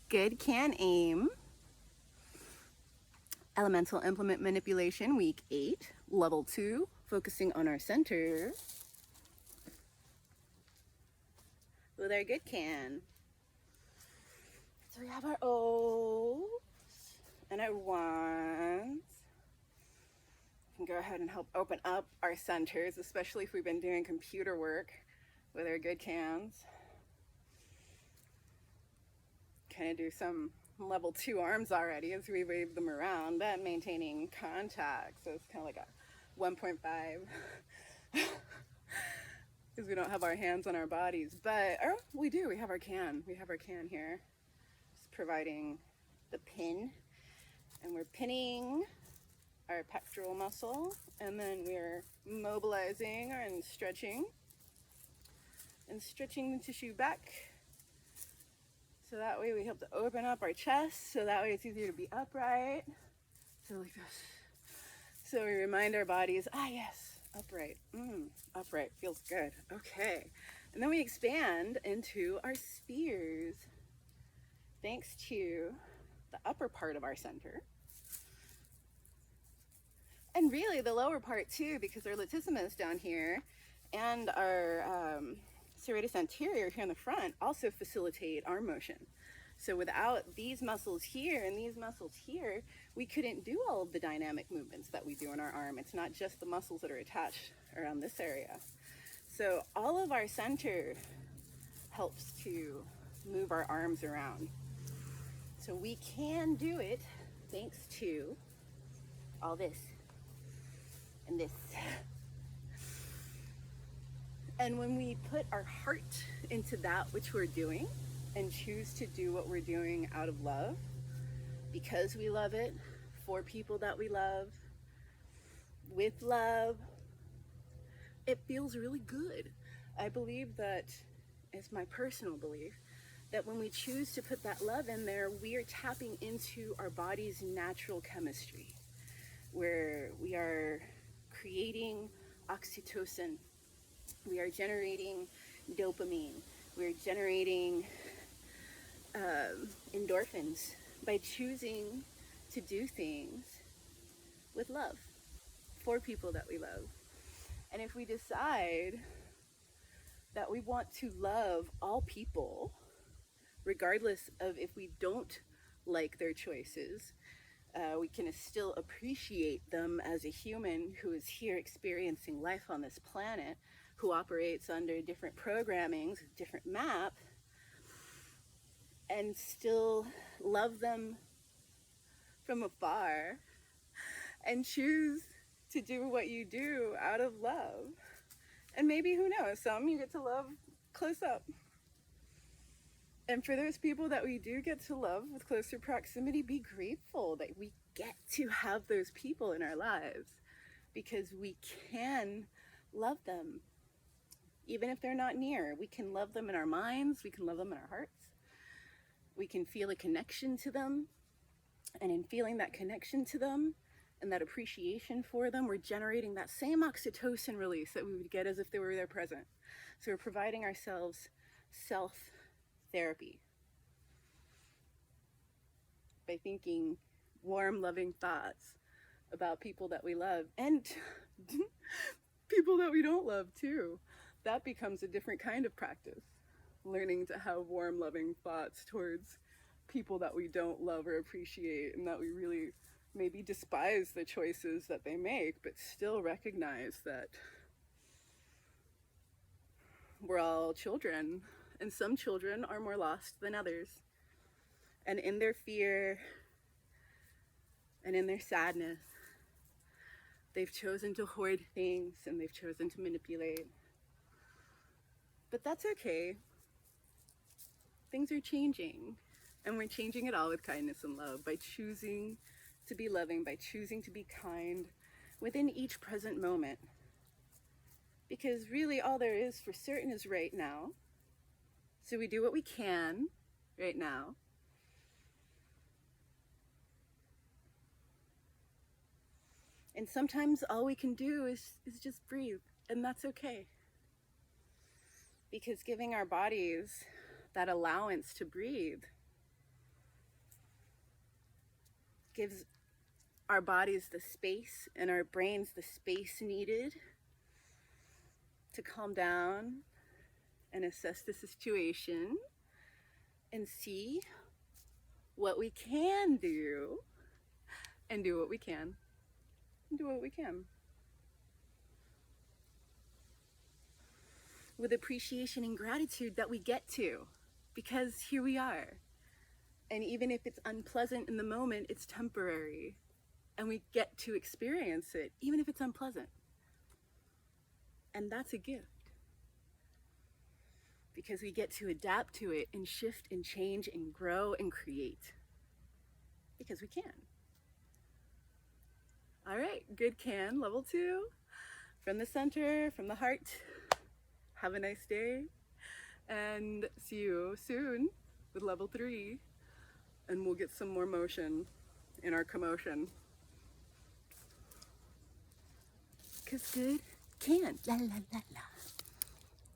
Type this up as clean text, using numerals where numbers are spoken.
Good can aim. Elemental implement manipulation, week 8, level 2, focusing on our center. With our good can. So we have our O's and our 1s. We can go ahead and help open up our centers, especially if we've been doing computer work with our good cans. Kind of do some level 2 arms already as we wave them around, but maintaining contact. So it's kind of like a 1.5 because we don't have our hands on our bodies, but we do. We have our can. We have our can here, just providing the pin, and we're pinning our pectoral muscle, and then we're mobilizing and stretching the tissue back. So that way we help to open up our chest, so that way it's easier to be upright. So like this. So we remind our bodies, yes, upright. Upright feels good. Okay. And then we expand into our spheres, thanks to the upper part of our center. And really the lower part too, because our latissimus down here and our serratus anterior here in the front also facilitate arm motion. So without these muscles here and these muscles here, we couldn't do all of the dynamic movements that we do in our arm. It's not just the muscles that are attached around this area. So all of our center helps to move our arms around. So we can do it thanks to all this and this. And when we put our heart into that which we're doing and choose to do what we're doing out of love, because we love it, for people that we love, with love, it feels really good. I believe that, it's my personal belief, that when we choose to put that love in there, we are tapping into our body's natural chemistry, where we are creating oxytocin. We are generating dopamine. We're generating endorphins by choosing to do things with love for people that we love. And if we decide that we want to love all people, regardless of if we don't like their choices, we can still appreciate them as a human who is here experiencing life on this planet, who operates under different programmings, different map, and still love them from afar and choose to do what you do out of love. And maybe, who knows, some you get to love close up. And for those people that we do get to love with closer proximity, be grateful that we get to have those people in our lives, because we can love them. Even if they're not near, we can love them in our minds, we can love them in our hearts. We can feel a connection to them, and in feeling that connection to them and that appreciation for them, we're generating that same oxytocin release that we would get as if they were there present. So we're providing ourselves self-therapy by thinking warm, loving thoughts about people that we love, and people that we don't love too. That becomes a different kind of practice, learning to have warm, loving thoughts towards people that we don't love or appreciate, and that we really maybe despise the choices that they make, but still recognize that we're all children, and some children are more lost than others. And in their fear and in their sadness, they've chosen to hoard things and they've chosen to manipulate. But that's okay. Things are changing, and we're changing it all with kindness and love, by choosing to be loving, by choosing to be kind within each present moment. Because really all there is for certain is right now. So we do what we can right now. And sometimes all we can do is just breathe, and that's okay. Because giving our bodies that allowance to breathe gives our bodies the space and our brains the space needed to calm down and assess the situation and see what we can do and do what we can and do what we can. With appreciation and gratitude that we get to, because here we are. And even if it's unpleasant in the moment, it's temporary. And we get to experience it, even if it's unpleasant. And that's a gift. Because we get to adapt to it and shift and change and grow and create. Because we can. All right, good can, level 2. From the center, from the heart. Have a nice day. And see you soon with level 3. And we'll get some more motion in our commotion. 'Cause good can. La la la la.